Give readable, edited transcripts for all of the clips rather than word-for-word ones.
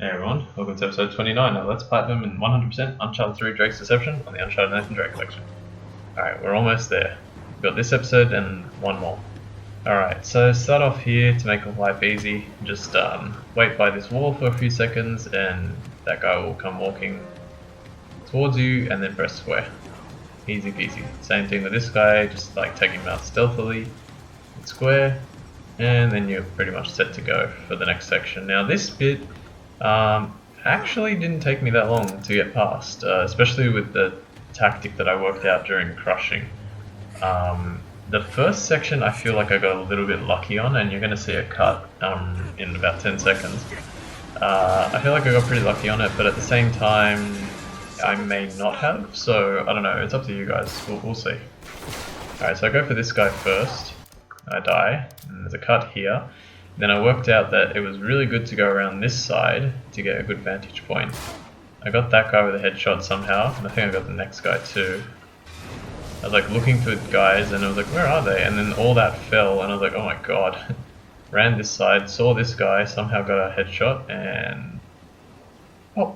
Hey everyone, welcome to episode 29 of Let's Platinum in 100% Uncharted 3 Drake's Deception on the Uncharted Nathan Drake collection. Alright, we're almost there. We've got this episode and one more. Alright, so start off here to make life easy. Just wait by this wall for a few seconds and that guy will come walking towards you and then press square. Easy peasy. Same thing with this guy, just like take him out stealthily, hit square, and then you're pretty much set to go for the next section. Now this bit actually didn't take me that long to get past, especially with the tactic that I worked out during crushing. The first section I feel like I got a little bit lucky on, and you're going to see a cut in about 10 seconds. I feel like I got pretty lucky on it, but at the same time I may not have, so I don't know, it's up to you guys, we'll see. Alright, so I go for this guy first, I die, and there's a cut here. Then I worked out that it was really good to go around this side to get a good vantage point. I got that guy with a headshot somehow, and I think I got the next guy too. I was like looking for guys and I was like, where are they? And then all that fell and I was like, oh my god. Ran this side, saw this guy, somehow got a headshot and... oh.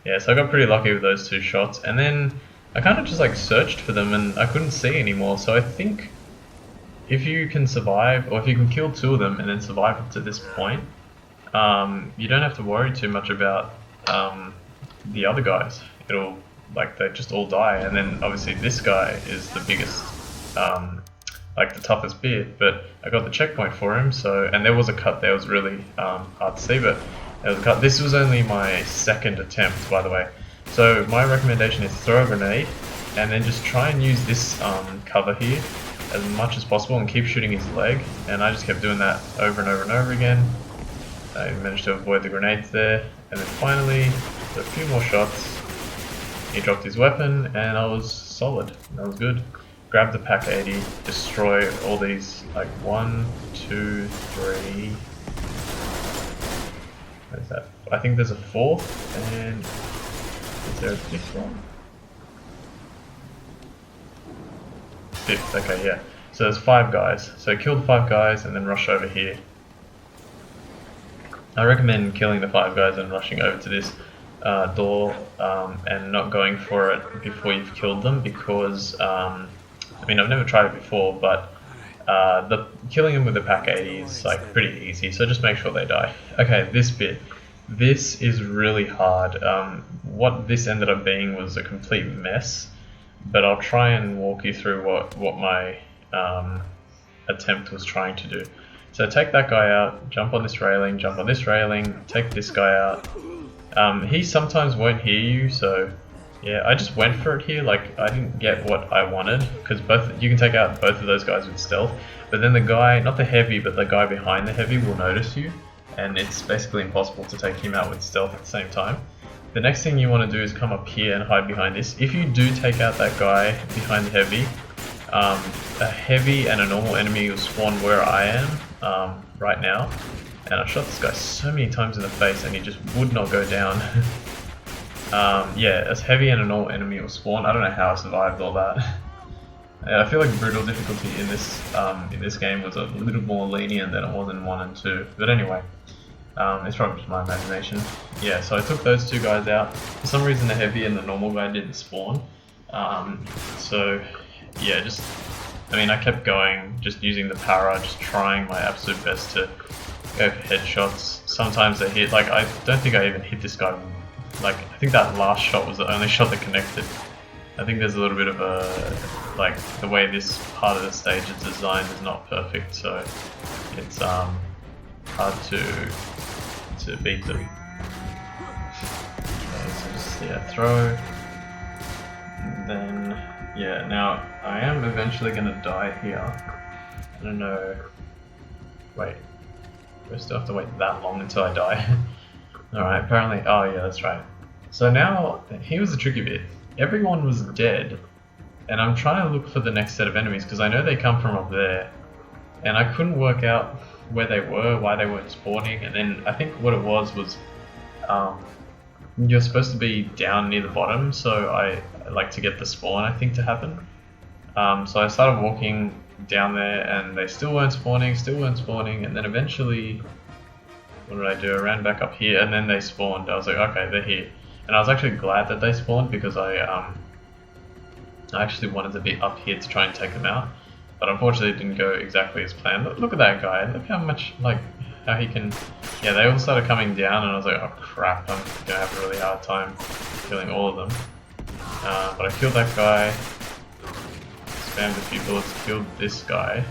Yeah, so I got pretty lucky with those two shots, and then I kind of just like searched for them and I couldn't see anymore, so I think if you can survive, or if you can kill two of them and then survive up to this point, you don't have to worry too much about the other guys. It'll, like, they just all die, and then obviously this guy is the biggest, like the toughest bit, but I got the checkpoint for him, so, and there was a cut there, it was really hard to see, but there was a cut. This was only my second attempt, by the way, so my recommendation is throw a grenade, and then just try and use this cover here as much as possible and keep shooting his leg, and I just kept doing that over and over and over again. I managed to avoid the grenades there, and then finally, a few more shots, he dropped his weapon and I was solid, that was good. Grab the Pack 80, destroy all these, like 1, 2, 3, what is that? I think there's a fourth, and is there a fifth one? Fifth, okay, yeah. So there's 5 guys. So kill the 5 guys and then rush over here. I recommend killing the 5 guys and rushing over to this door and not going for it before you've killed them, because I mean, I've never tried it before, but killing them with the Pack 80 is like pretty easy, so just make sure they die. Okay, this bit. This is really hard. What this ended up being was a complete mess, but I'll try and walk you through what my attempt was trying to do. So take that guy out, jump on this railing, jump on this railing, take this guy out. He sometimes won't hear you, so yeah, I just went for it here. Like, I didn't get what I wanted, because you can take out both of those guys with stealth, but then the guy, not the heavy, but the guy behind the heavy will notice you, and it's basically impossible to take him out with stealth at the same time. The next thing you want to do is come up here and hide behind this. If you do take out that guy behind the heavy, a heavy and a normal enemy will spawn where I am right now. And I shot this guy so many times in the face and he just would not go down. Yeah, as heavy and a normal enemy will spawn. I don't know how I survived all that. I feel like brutal difficulty in this game was a little more lenient than it was in 1 and 2. But anyway. It's probably just my imagination. Yeah, so I took those 2 guys out. For some reason the heavy and the normal guy didn't spawn. So yeah, I mean, I kept going, just using the para, just trying my absolute best to go for headshots. Sometimes they hit, like, I don't think I even hit this guy. Like, I think that last shot was the only shot that connected. I think there's a little bit of a, like, the way this part of the stage is designed is not perfect, so it's hard to beat them. Okay, so just, yeah, throw. And then, yeah, now I am eventually gonna die here. I don't know. Wait. Do I still have to wait that long until I die? Alright, apparently, oh yeah, that's right. So now, here was the tricky bit. Everyone was dead, and I'm trying to look for the next set of enemies, because I know they come from up there, and I couldn't work out where they were, why they weren't spawning, and then I think what it was you're supposed to be down near the bottom, so I like to get the spawn, I think, to happen. So I started walking down there and they still weren't spawning, and then eventually what did I do? I ran back up here, and then they spawned. I was like, okay, they're here. And I was actually glad that they spawned, because I actually wanted to be up here to try and take them out. But unfortunately it didn't go exactly as planned. Look at that guy, look how much, like, how he can... Yeah, they all started coming down, and I was like, oh crap, I'm gonna have a really hard time killing all of them. But I killed that guy, spammed a few bullets, killed this guy,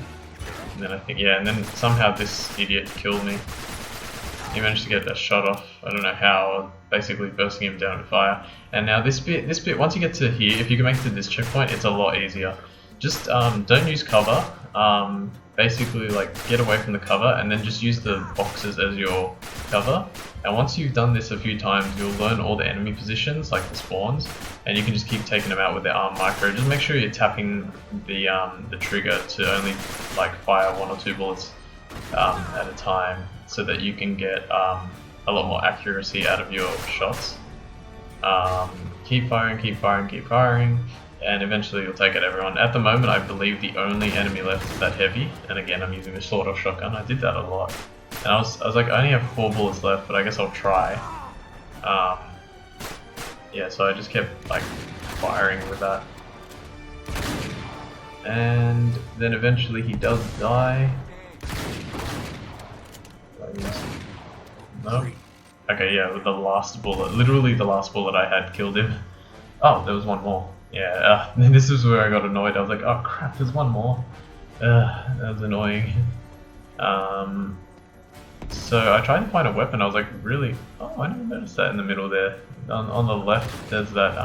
and then I think, yeah, and then somehow this idiot killed me. He managed to get a shot off, I don't know how, basically bursting him down with fire. And now this bit, once you get to here, if you can make it to this checkpoint, it's a lot easier. Just don't use cover, basically like get away from the cover, and then just use the boxes as your cover. And once you've done this a few times, you'll learn all the enemy positions, like the spawns, and you can just keep taking them out with the arm micro. Just make sure you're tapping the trigger to only like fire 1 or 2 bullets at a time, so that you can get a lot more accuracy out of your shots. Keep firing, keep firing, keep firing, and eventually you'll take out everyone. At the moment, I believe the only enemy left is that heavy, and again, I'm using the sawed-off shotgun. I did that a lot, and I was like, I only have 4 bullets left, but I guess I'll try. Yeah, so I just kept like firing with that, and then eventually he does die. No? Okay, yeah, with the last bullet, literally the last bullet I had killed him. Oh, there was one more. Yeah, this is where I got annoyed. I was like, oh crap, there's one more. That was annoying. So I tried to find a weapon. I was like, really? Oh, I didn't notice that in the middle there. On the left, there's that,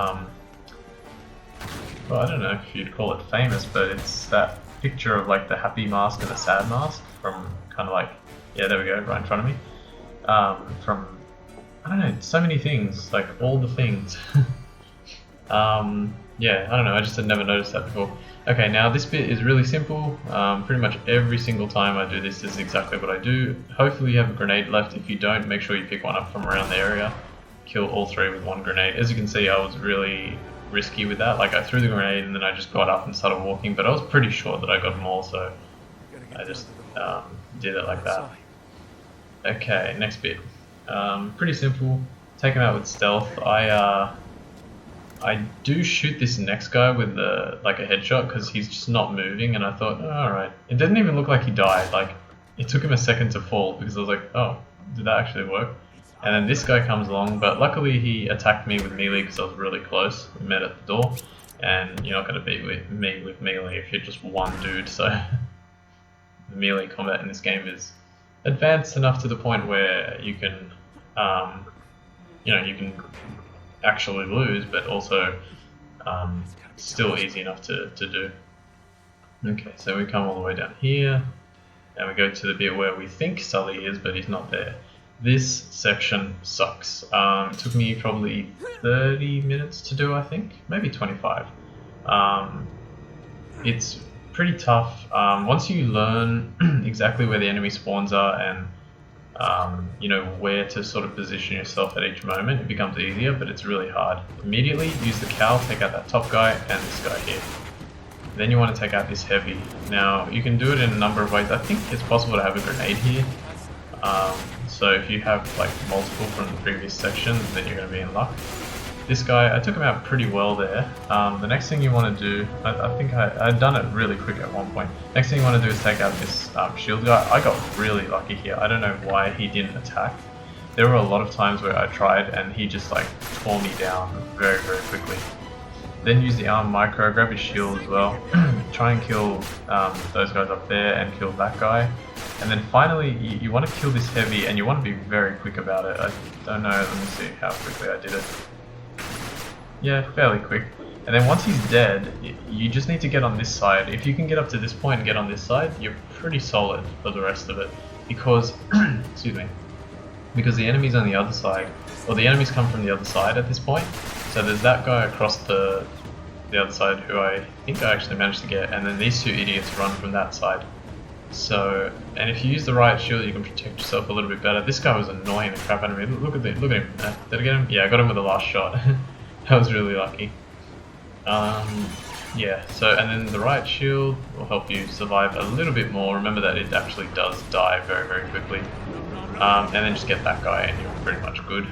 well, I don't know if you'd call it famous, but it's that picture of like the happy mask and the sad mask from kind of like, yeah, there we go, right in front of me. From, I don't know, so many things, like all the things. Yeah, I don't know, I just had never noticed that before. Okay, now this bit is really simple. Pretty much every single time I do this is exactly what I do. Hopefully you have a grenade left. If you don't, make sure you pick one up from around the area. Kill all 3 with 1 grenade. As you can see, I was really risky with that. Like, I threw the grenade and then I just got up and started walking, but I was pretty sure that I got them all, so I just did it like that. Okay, next bit. Pretty simple. Take him out with stealth. I do shoot this next guy with like a headshot because he's just not moving, and I thought, oh, alright. It didn't even look like he died. Like, it took him a second to fall because I was like, oh, did that actually work? And then this guy comes along, but luckily he attacked me with melee because I was really close. We met at the door, and you're not going to beat me with melee if you're just one dude, so the melee combat in this game is advanced enough to the point where you can, you know, you can actually lose, but also still easy enough to do. Okay, so we come all the way down here, and we go to the bit where we think Sully is, but he's not there. This section sucks. It took me probably 30 minutes to do, I think, maybe 25. It's pretty tough. Once you learn exactly where the enemy spawns are and you know, where to sort of position yourself at each moment, it becomes easier, but it's really hard. Immediately use the cowl, take out that top guy and this guy here. Then you want to take out this heavy. Now you can do it in a number of ways. I think it's possible to have a grenade here. So if you have like multiple from the previous section, then you're going to be in luck. This guy, I took him out pretty well there. The next thing you want to do, I think I'd done it really quick at one point. Next thing you want to do is take out this shield guy. I got really lucky here. I don't know why he didn't attack. There were a lot of times where I tried and he just like tore me down very, very quickly. Then use the arm micro, grab his shield as well. Try and kill those guys up there and kill that guy. And then finally, you want to kill this heavy and you want to be very quick about it. I don't know, let me see how quickly I did it. Yeah, fairly quick. And then once he's dead, you just need to get on this side. If you can get up to this point and get on this side, you're pretty solid for the rest of it. Because, excuse me, because the enemy's on the other side, or the enemies come from the other side at this point. So there's that guy across the other side who I think I actually managed to get, and then these 2 idiots run from that side. So, and if you use the right shield, you can protect yourself a little bit better. This guy was annoying the crap out of me. Look at him. Did I get him? Yeah, I got him with the last shot. That was really lucky. Yeah, so, and then the right shield will help you survive a little bit more. Remember that it actually does die very, very quickly. and then just get that guy and you're pretty much good.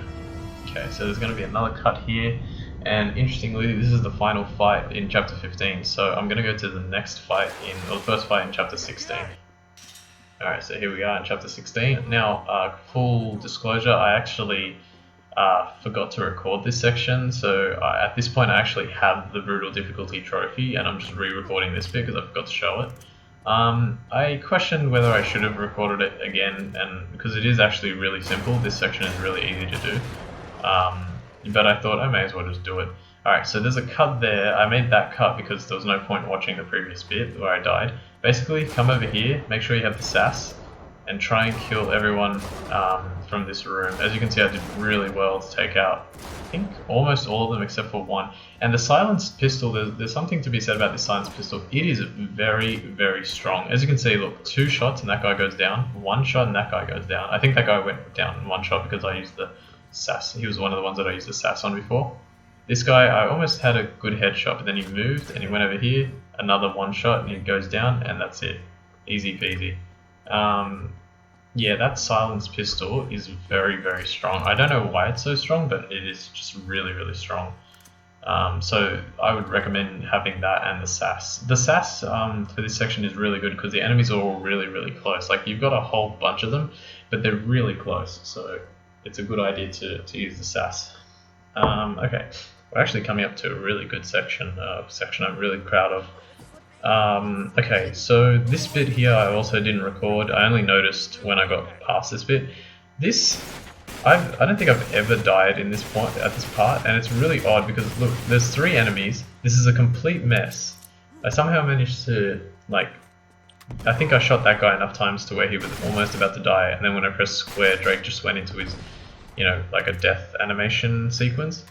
Okay, so there's going to be another cut here, and interestingly this is the final fight in chapter 15, so I'm going to go to the next fight or the first fight in chapter 16. Alright, so here we are in chapter 16. Now, full disclosure, I actually forgot to record this section, so at this point I actually have the brutal difficulty trophy and I'm just re-recording this bit because I forgot to show it. I questioned whether I should have recorded it again, and because it is actually really simple, this section is really easy to do. But I thought I may as well just do it. Alright, so there's a cut there. I made that cut because there was no point watching the previous bit where I died. Basically, come over here, make sure you have the sass, and try and kill everyone from this room. As you can see, I did really well to take out, I think, almost all of them except for one. And the silenced pistol, there's something to be said about this silenced pistol. It is very, very strong. As you can see, look, 2 shots and that guy goes down, 1 shot and that guy goes down. I think that guy went down in 1 shot because I used the sass. He was one of the ones that I used the sass on before. This guy, I almost had a good headshot, but then he moved and he went over here, another 1 shot and he goes down, and that's it. Easy peasy. Yeah, that silenced pistol is very, very strong. I don't know why it's so strong, but it is just really, really strong. So I would recommend having that and the sass. The sass for this section is really good because the enemies are all really, really close. Like, you've got a whole bunch of them, but they're really close, so it's a good idea to use the sass. Okay, we're actually coming up to a really good section, section I'm really proud of. Okay, so this bit here I also didn't record. I only noticed when I got past this bit. I don't think I've ever died in this point at this part, and it's really odd because look, there's 3 enemies. This is a complete mess. I somehow managed to, like, I think I shot that guy enough times to where he was almost about to die, and then when I pressed square, Drake just went into his, you know, like a death animation sequence.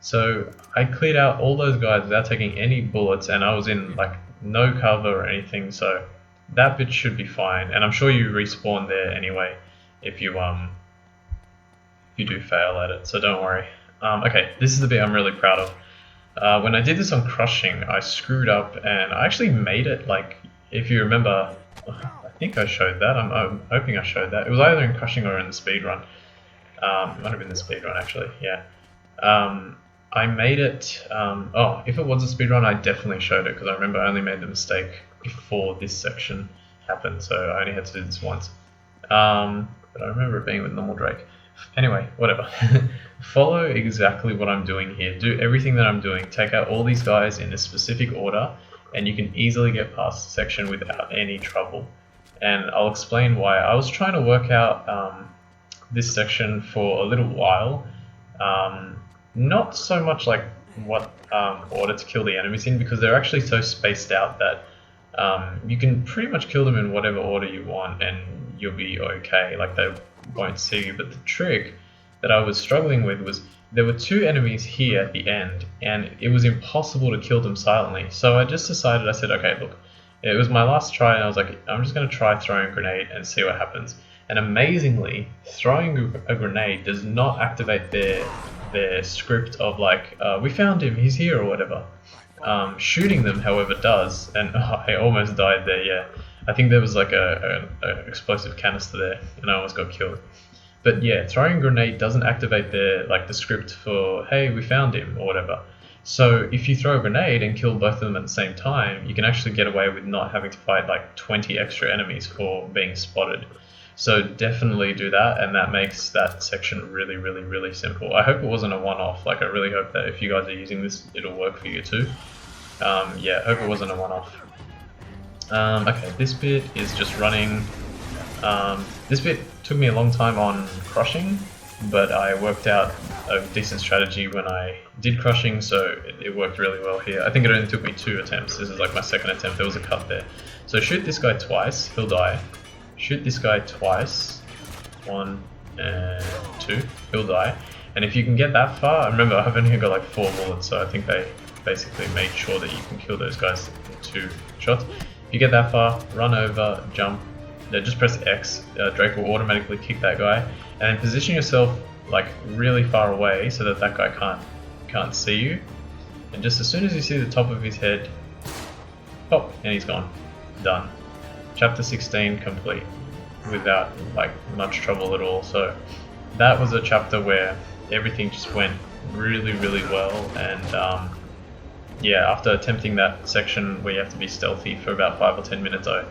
So I cleared out all those guys without taking any bullets, and I was in like no cover or anything, so that bit should be fine. And I'm sure you respawn there anyway if you do fail at it, so don't worry. Okay, this is the bit I'm really proud of. When I did this on crushing, I screwed up and I actually made it, like, if you remember, I think I showed that. I'm hoping I showed that. It was either in crushing or in the speedrun. It might have been the speedrun actually, yeah. I made it, oh, if it was a speedrun, I definitely showed it because I remember I only made the mistake before this section happened, so I only had to do this once. But I remember it being with normal Drake. Anyway, whatever. Follow exactly what I'm doing here. Do everything that I'm doing. Take out all these guys in a specific order, and you can easily get past the section without any trouble. And I'll explain why. I was trying to work out this section for a little while. Not so much like what order to kill the enemies in, because they're actually so spaced out that you can pretty much kill them in whatever order you want and you'll be okay, like they won't see you. But the trick that I was struggling with was there were 2 enemies here at the end and it was impossible to kill them silently. So I just decided, I said, okay, look, it was my last try and I was like, I'm just going to try throwing a grenade and see what happens. And amazingly, throwing a grenade does not activate their script of like, we found him, he's here or whatever. Shooting them, however, does, and I almost died there, yeah. I think there was like a explosive canister there and I almost got killed. But yeah, throwing a grenade doesn't activate the script for, hey, we found him or whatever. So if you throw a grenade and kill both of them at the same time, you can actually get away with not having to fight like 20 extra enemies for being spotted. So definitely do that, and that makes that section really, really, really simple. I hope it wasn't a one-off. Like, I really hope that if you guys are using this, it'll work for you too. Yeah, hope it wasn't a one-off. Okay, this bit is just running. This bit took me a long time on crushing, but I worked out a decent strategy when I did crushing, so it worked really well here. I think it only took me 2 attempts. This is like my 2nd attempt. There was a cut there. So shoot this guy twice, he'll die. Shoot this guy twice, 1 and 2, he'll die. And if you can get that far, remember I've only got like 4 bullets, so I think they basically made sure that you can kill those guys in 2 shots. If you get that far, run over, jump, just press X, Drake will automatically kick that guy, and then position yourself like really far away so that that guy can't see you. And just as soon as you see the top of his head, pop, and he's gone. Done. Chapter 16 complete. without like much trouble at all. So that was a chapter where everything just went really well, and yeah, after attempting that section where you have to be stealthy for about 5 or 10 minutes, I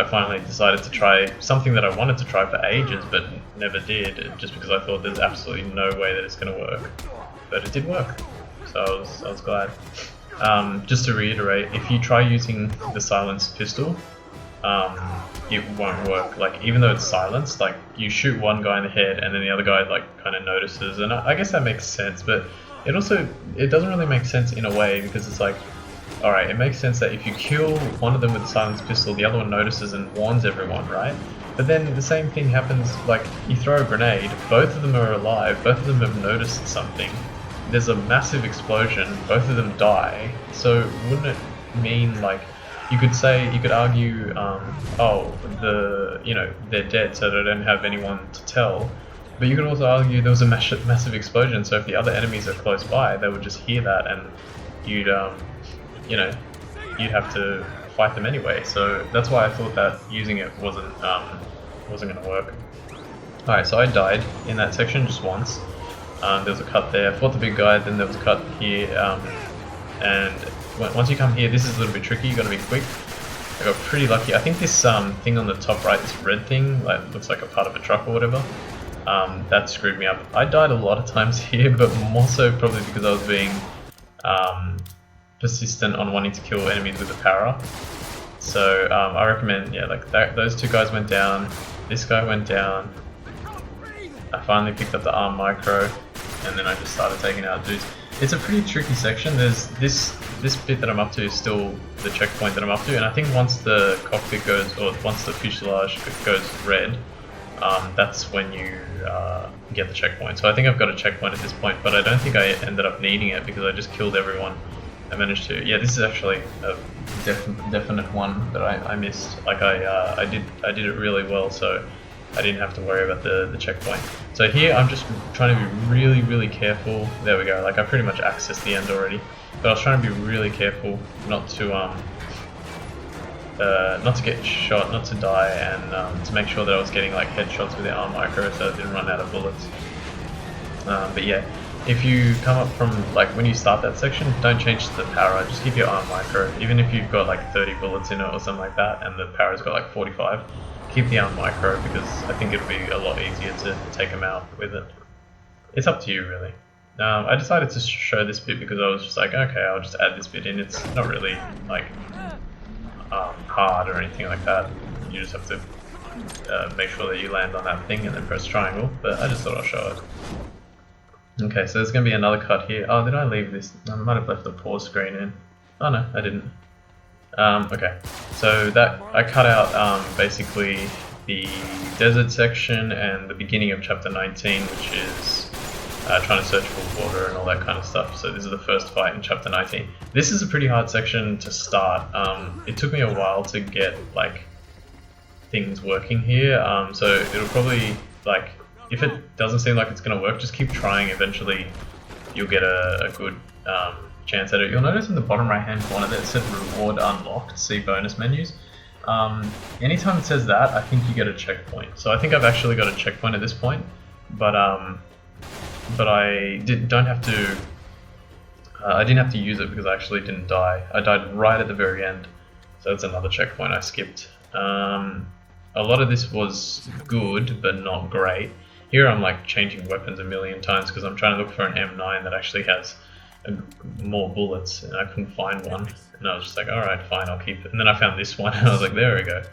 finally decided to try something that I wanted to try for ages but never did, just because I thought there's absolutely no way that it's going to work. But it did work, so I was glad. Just to reiterate, if you try using the silenced pistol, it won't work. Like, even though it's silenced, like, you shoot one guy in the head and then the other guy like kind of notices, and I guess that makes sense, but it doesn't really make sense in a way, because it's like, alright, it makes sense that if you kill one of them with a silenced pistol, the other one notices and warns everyone, right? But then the same thing happens, like, you throw a grenade, both of them are alive, both of them have noticed something, there's a massive explosion, both of them die, so wouldn't it mean, like, you could argue, they're dead, so they don't have anyone to tell. But you could also argue there was a massive explosion, so if the other enemies are close by, they would just hear that, and you'd have to fight them anyway. So that's why I thought that using it wasn't going to work. Alright, so I died in that section just once. There was a cut there. I fought the big guy, then there was a cut here, and once you come here, this is a little bit tricky. You got to be quick. I got pretty lucky. I think this thing on the top right, this red thing, like looks like a part of a truck or whatever. That screwed me up. I died a lot of times here, but more so probably because I was being persistent on wanting to kill enemies with a para. So I recommend, yeah, like those two guys went down, this guy went down. I finally picked up the arm micro, and then I just started taking out dudes. It's a pretty tricky section. There's this bit that I'm up to is still the checkpoint that I'm up to, and I think once the cockpit goes, or once the fuselage goes red, that's when you get the checkpoint. So I think I've got a checkpoint at this point, but I don't think I ended up needing it because I just killed everyone. I managed to. Yeah, this is actually a definite one that I missed. Like I did it really well, so I didn't have to worry about the checkpoint. So here I'm just trying to be really careful. There we go. Like I pretty much accessed the end already, but I was trying to be really careful not to get shot, not to die, and to make sure that I was getting like headshots with the arm micro so I didn't run out of bullets. But yeah, if you come up from, like, when you start that section, don't change the para, just keep your arm micro. Even if you've got like 30 bullets in it or something like that, and the para's got like 45, keep the arm micro, because I think it'll be a lot easier to take them out with it. It's up to you, really. I decided to show this bit because I was just like, okay, I'll just add this bit in. It's not really like hard or anything like that. You just have to make sure that you land on that thing and then press triangle, but I just thought I'll show it. Okay, so there's going to be another cut here. Oh, did I leave this? I might have left the pause screen in. Oh no, I didn't. Okay, so that I cut out basically the desert section and the beginning of chapter 19, which is trying to search for water and all that kind of stuff. So this is the first fight in chapter 19. This is a pretty hard section to start. It took me a while to get like things working here. So it'll probably, like, if it doesn't seem like it's going to work, just keep trying. Eventually you'll get a good chance at it. You'll notice in the bottom right hand corner that it says reward unlocked, see bonus menus. Anytime it says that, I think you get a checkpoint. So I think I've actually got a checkpoint at this point, but I didn't have to use it because I actually didn't die. I died right at the very end, so that's another checkpoint I skipped. A lot of this was good, but not great. Here I'm like changing weapons a million times because I'm trying to look for an M9 that actually has more bullets, and I couldn't find one. And I was just like, alright, fine, I'll keep it. And then I found this one, and I was like, there we go.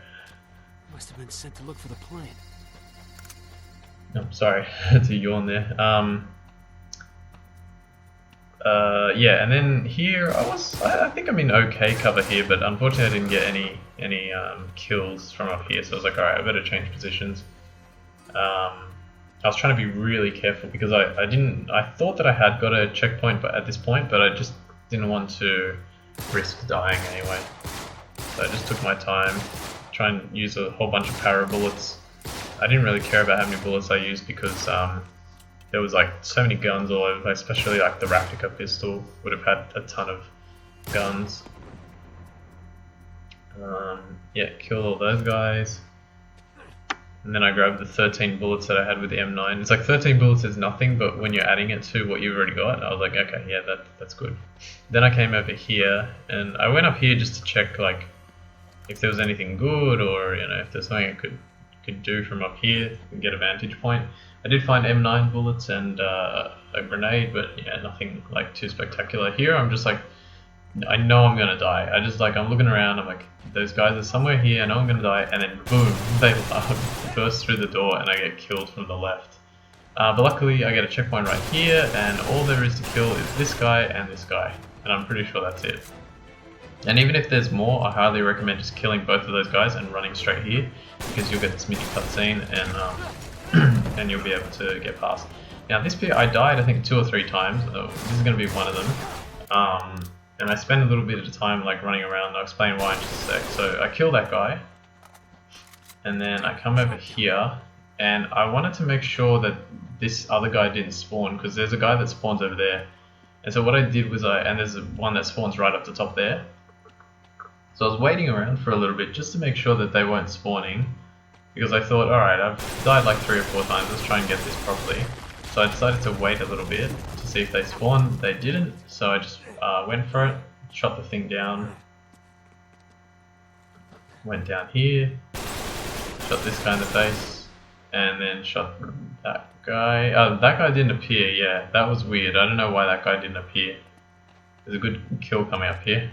Must have been sent to look for the plane. Oh, sorry to yawn there. Yeah, and then here I think I'm in okay cover here, but unfortunately I didn't get any kills from up here, so I was like, alright, I better change positions. I was trying to be really careful because I thought that I had got a checkpoint but at this point, but I just didn't want to risk dying anyway. So I just took my time, try and use a whole bunch of para bullets. I didn't really care about how many bullets I used because there was like so many guns all over, especially like the Raptica pistol would have had a ton of guns. Yeah, kill all those guys. And then I grabbed the 13 bullets that I had with the M9. It's like 13 bullets is nothing, but when you're adding it to what you've already got, I was like, okay, yeah, that's good. Then I came over here, and I went up here just to check like if there was anything good, or you know, if there's something I could do from up here and get a vantage point. I did find M9 bullets and a grenade, but yeah, nothing like too spectacular. Here I'm just like, I know I'm gonna die. I'm looking around, I'm like, those guys are somewhere here, I know I'm gonna die, and then boom, they burst through the door and I get killed from the left. But luckily I get a checkpoint right here, and all there is to kill is this guy, and I'm pretty sure that's it. And even if there's more, I highly recommend just killing both of those guys and running straight here, because you'll get this mini cutscene and and you'll be able to get past. Now this bit I died I think 2 or 3 times, this is going to be one of them. And I spend a little bit of time like running around. I'll explain why in just a sec. So I kill that guy, and then I come over here, and I wanted to make sure that this other guy didn't spawn, because there's a guy that spawns over there. And so what I did was and there's one that spawns right up the top there. So I was waiting around for a little bit just to make sure that they weren't spawning, because I thought, alright, I've died like 3 or 4 times, let's try and get this properly. So I decided to wait a little bit to see if they spawned. They didn't, so I just went for it, shot the thing down, went down here, shot this guy in the face, and then shot that guy. That guy didn't appear, yeah, that was weird. I don't know why that guy didn't appear. There's a good kill coming up here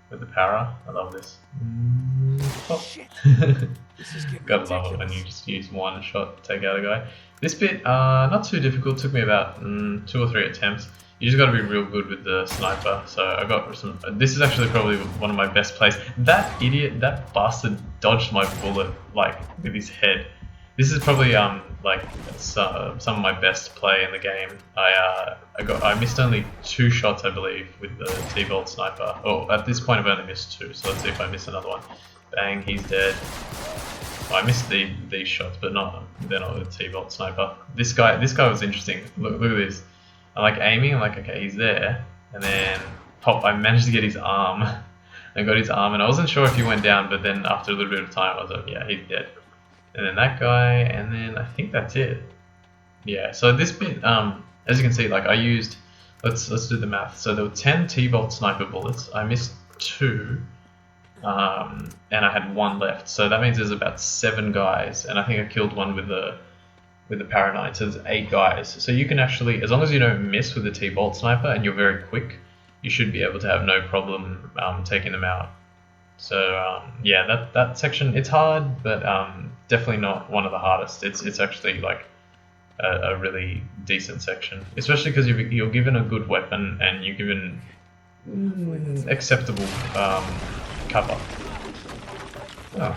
with the para. I love this. Oh. Gotta love it when you just use one shot to take out a guy. This bit, not too difficult, took me about 2 or 3 attempts. You just gotta be real good with the sniper. So I got some, this is actually probably one of my best plays. That idiot, that bastard dodged my bullet, like, with his head. This is probably, like, some of my best play in the game. I missed only 2 shots, I believe, with the T-Bolt sniper. Oh, at this point I've only missed 2, so let's see if I miss another one. Bang, he's dead. I missed these shots, but they're not with the T-Bolt sniper. This guy was interesting. Look at this. I'm like aiming, I'm like, okay, he's there, and then pop, I managed to get his arm. I got his arm, and I wasn't sure if he went down, but then after a little bit of time, I was like, yeah, he's dead. And then that guy, and then I think that's it. Yeah, so this bit, as you can see, like I used, let's do the math. So there were 10 T-Bolt sniper bullets. I missed 2. And I had 1 left, so that means there's about 7 guys, and I think I killed one with the Para-9, so there's 8 guys. So you can actually, as long as you don't miss with the T-Bolt sniper and you're very quick, you should be able to have no problem taking them out. So yeah, that section, it's hard, but definitely not one of the hardest. It's actually like a really decent section, especially because you're given a good weapon and you're given acceptable cover. Oh,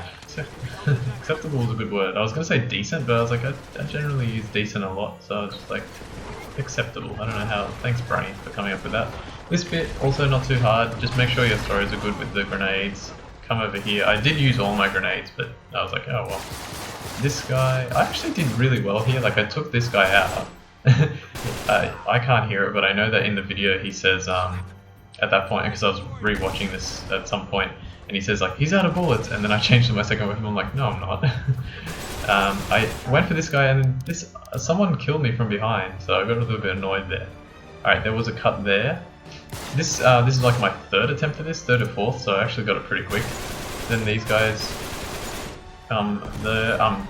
acceptable is a good word. I was going to say decent, but I was like, I generally use decent a lot, so I was just like, acceptable. I don't know how. Thanks, Brony, for coming up with that. This bit, also not too hard. Just make sure your throws are good with the grenades. Come over here. I did use all my grenades, but I was like, oh well. This guy, I actually did really well here. Like, I took this guy out. I can't hear it, but I know that in the video he says, at that point, because I was rewatching this at some point, and he says like, he's out of bullets, and then I changed to my second weapon. I'm like, no, I'm not. I went for this guy, and someone killed me from behind, so I got a little bit annoyed there. Alright, there was a cut there. This is like my 3rd attempt for this, 3rd or 4th, so I actually got it pretty quick. Then these guys,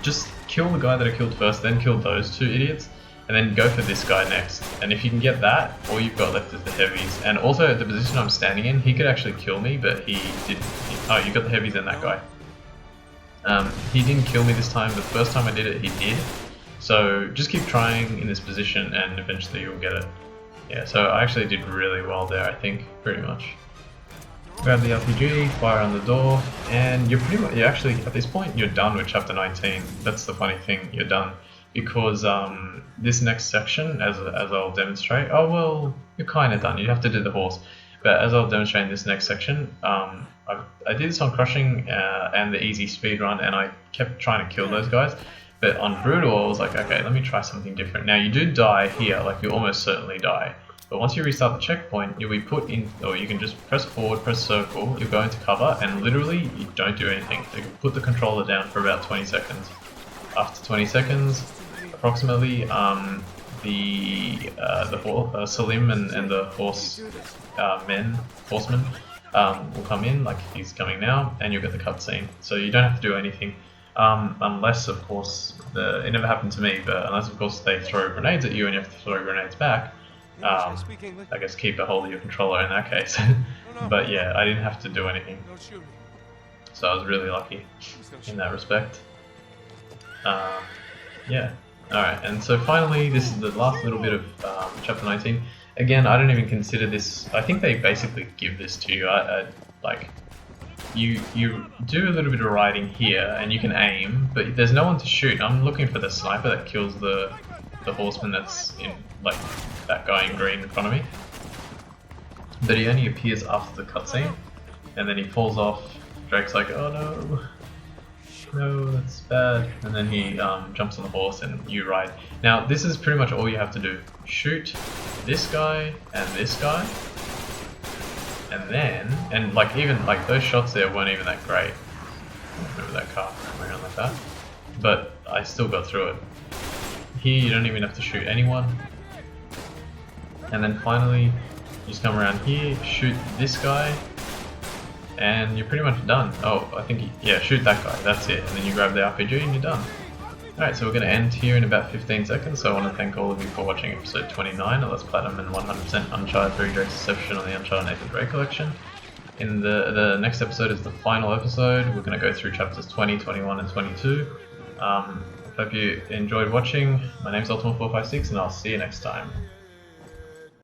just kill the guy that I killed first, then kill those 2 idiots, and then go for this guy next. And if you can get that, all you've got left is the heavies. And also at the position I'm standing in, he could actually kill me, but he didn't. Oh, you got the heavies and that guy. He didn't kill me this time, but the first time I did it, he did. So just keep trying in this position and eventually you'll get it. Yeah, so I actually did really well there, I think, pretty much. Grab the RPG, fire on the door, and you're actually, at this point, you're done with chapter 19. That's the funny thing, you're done. Because this next section, as I'll demonstrate, oh well, you're kind of done, you have to do the horse. But as I'll demonstrate in this next section, I did this on Crushing and the easy speed run, and I kept trying to kill those guys. But on Brutal, I was like, okay, let me try something different. Now you do die here, like you almost certainly die. But once you restart the checkpoint, you'll be put in, or you can just press forward, press circle, you'll go into cover, and literally you don't do anything. So you can put the controller down for about 20 seconds. after 20 seconds, approximately, Salim and the horsemen will come in, like he's coming now, and you'll get the cutscene. So you don't have to do anything, unless, of course, it never happened to me, but unless, of course, they throw grenades at you and you have to throw grenades back. I guess keep a hold of your controller in that case. But yeah, I didn't have to do anything, so I was really lucky in that respect. Yeah. Alright, and so finally, this is the last little bit of chapter 19. Again, I don't even consider this. I think they basically give this to you. Like, you do a little bit of riding here, and you can aim, but there's no one to shoot. I'm looking for the sniper that kills the horseman that's in, like, that guy in green in front of me. But he only appears after the cutscene, and then he falls off. Drake's like, oh no. No, that's bad. And then he jumps on the horse and you ride. Now, this is pretty much all you have to do. Shoot this guy and this guy. And then, and like even like those shots there weren't even that great. Remember that car going around like that? But I still got through it. Here you don't even have to shoot anyone. And then finally, you just come around here, shoot this guy. And you're pretty much done. Oh, I think, yeah, shoot that guy, that's it. And then you grab the RPG and you're done. Alright, so we're going to end here in about 15 seconds, so I want to thank all of you for watching episode 29 of Let's Platinum and 100% Uncharted 3 Drake's Deception on the Uncharted Nathan Drake collection. In the next episode is the final episode. We're going to go through chapters 20, 21 and 22. Hope you enjoyed watching. My name's Ultima456 and I'll see you next time.